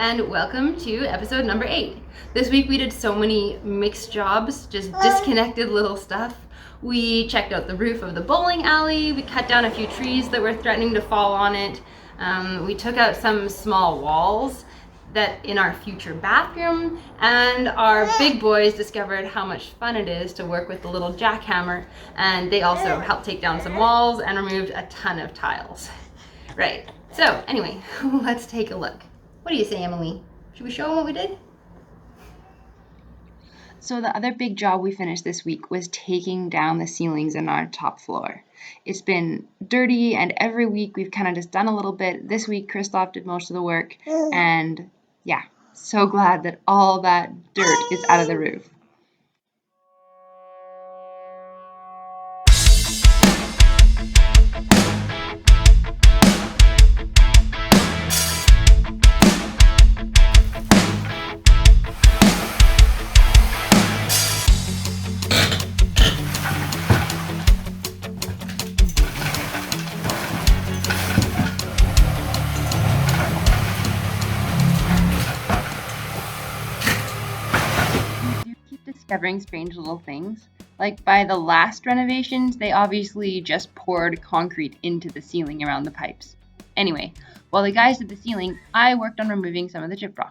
and welcome to episode number 8. This week we did so many mixed jobs, just disconnected little stuff. We checked out the roof of the bowling alley, we cut down a few trees that were threatening to fall on it, we took out some small walls that in our future bathroom, and our big boys discovered how much fun it is to work with the little jackhammer, and they also helped take down some walls and removed a ton of tiles. Right, so anyway, let's take a look. What do you say, Emily? Should we show them what we did? So the other big job we finished this week was taking down the ceilings in our top floor. It's been dirty, and every week we've kind of just done a little bit. This week Christoph did most of the work, and yeah, so glad that all that dirt is out of the roof. Discovering strange little things. Like by the last renovations, they obviously just poured concrete into the ceiling around the pipes. Anyway, while the guys did the ceiling, I worked on removing some of the giprock.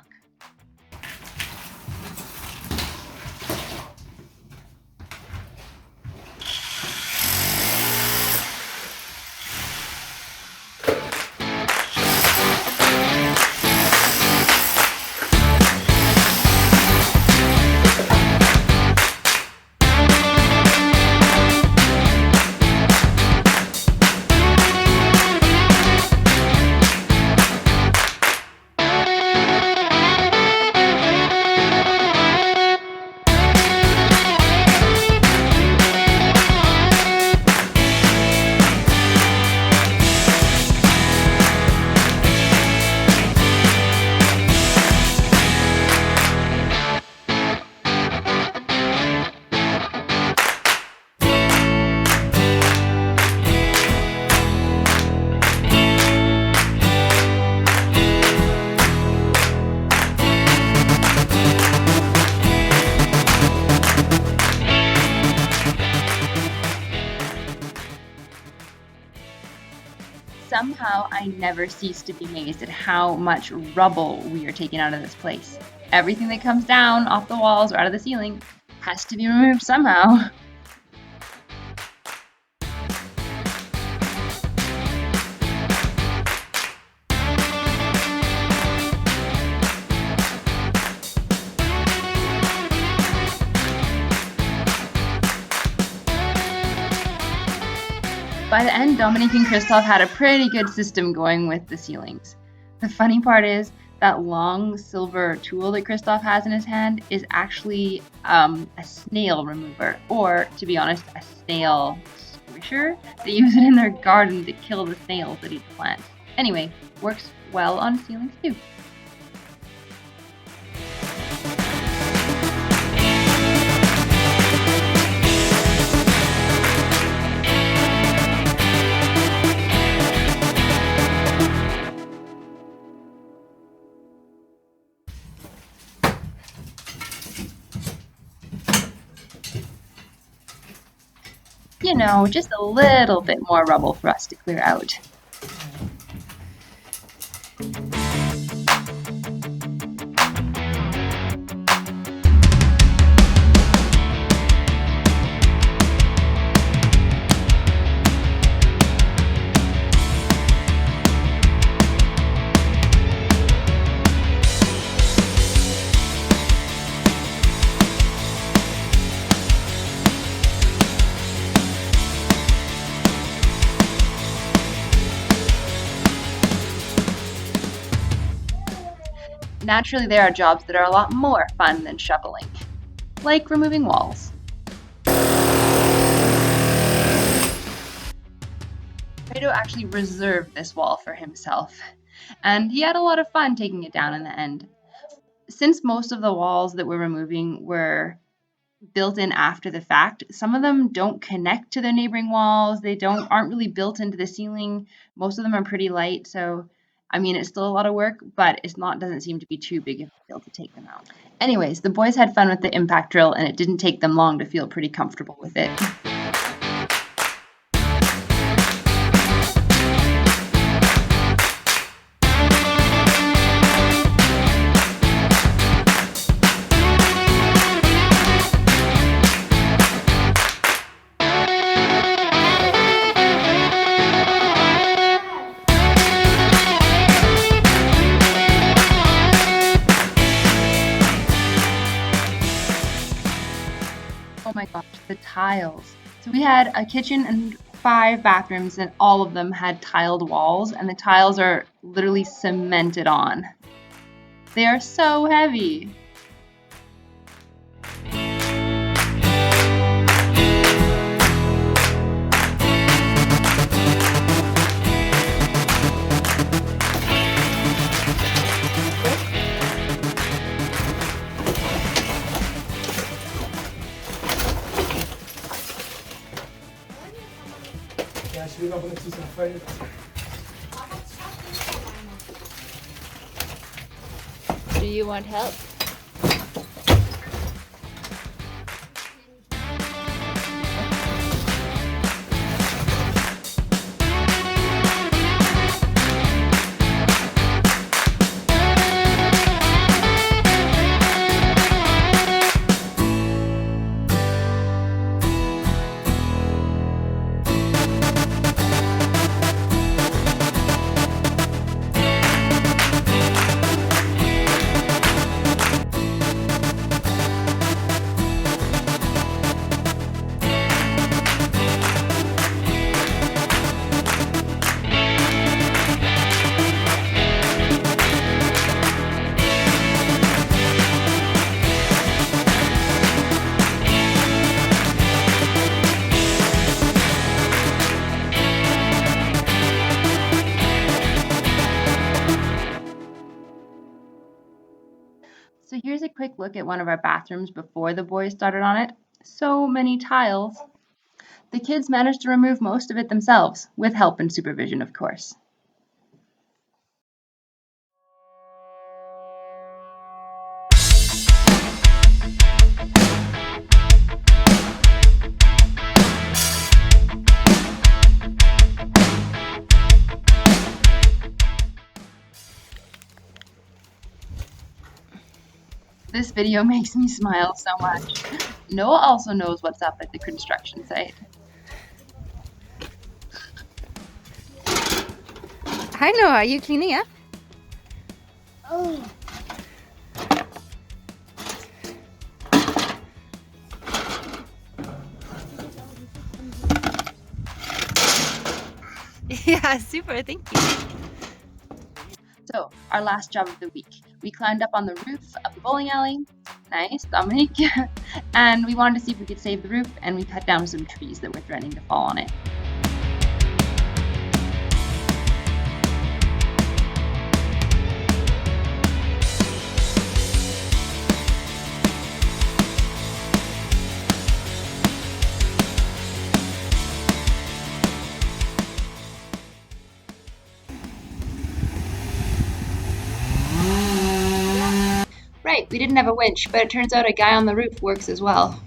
Somehow, I never cease to be amazed at how much rubble we are taking out of this place. Everything that comes down off the walls or out of the ceiling has to be removed somehow. By the end, Dominique and Christoph had a pretty good system going with the ceilings. The funny part is that long silver tool that Christoph has in his hand is actually a snail remover, or to be honest, a snail squisher. They use it in their garden to kill the snails that eat the plants. Anyway, works well on ceilings too. You know, just a little bit more rubble for us to clear out. Naturally, there are jobs that are a lot more fun than shoveling, like removing walls. Fredo actually reserved this wall for himself, and he had a lot of fun taking it down in the end. Since most of the walls that we're removing were built in after the fact, some of them don't connect to their neighboring walls. They aren't really built into the ceiling. Most of them are pretty light, so I mean, it's still a lot of work, but doesn't seem to be too big of a deal to take them out. Anyways, the boys had fun with the impact drill, and it didn't take them long to feel pretty comfortable with it. Oh my gosh, the tiles. So we had a kitchen and 5 bathrooms, and all of them had tiled walls, and the tiles are literally cemented on. They are so heavy. Do you want help? So here's a quick look at one of our bathrooms before the boys started on it. So many tiles. The kids managed to remove most of it themselves, with help and supervision, of course. This video makes me smile so much. Noah also knows what's up at the construction site. Hi Noah, are you cleaning up? Oh. Yeah, super, thank you. So, our last job of the week. We climbed up on the roof of the bowling alley. Nice, Dominique. And we wanted to see if we could save the roof, and we cut down some trees that were threatening to fall on it. Right, we didn't have a winch, but it turns out a guy on the roof works as well.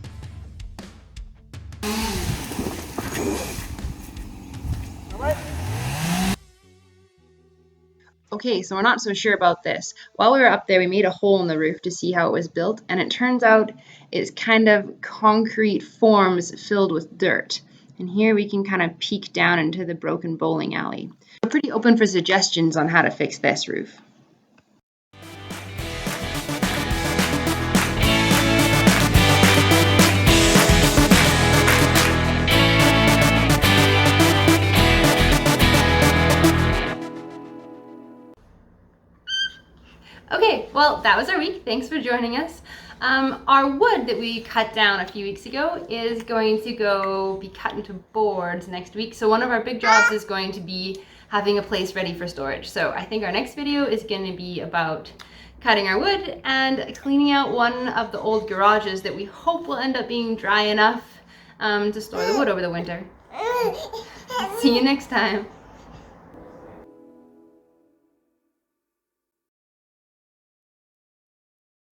Okay, so we're not so sure about this. While we were up there, we made a hole in the roof to see how it was built, and it turns out it's kind of concrete forms filled with dirt. And here we can kind of peek down into the broken bowling alley. We're pretty open for suggestions on how to fix this roof. Okay, well, that was our week. Thanks for joining us. Our wood that we cut down a few weeks ago is going to be cut into boards next week. So one of our big jobs is going to be having a place ready for storage. So I think our next video is going to be about cutting our wood and cleaning out one of the old garages that we hope will end up being dry enough to store the wood over the winter. See you next time.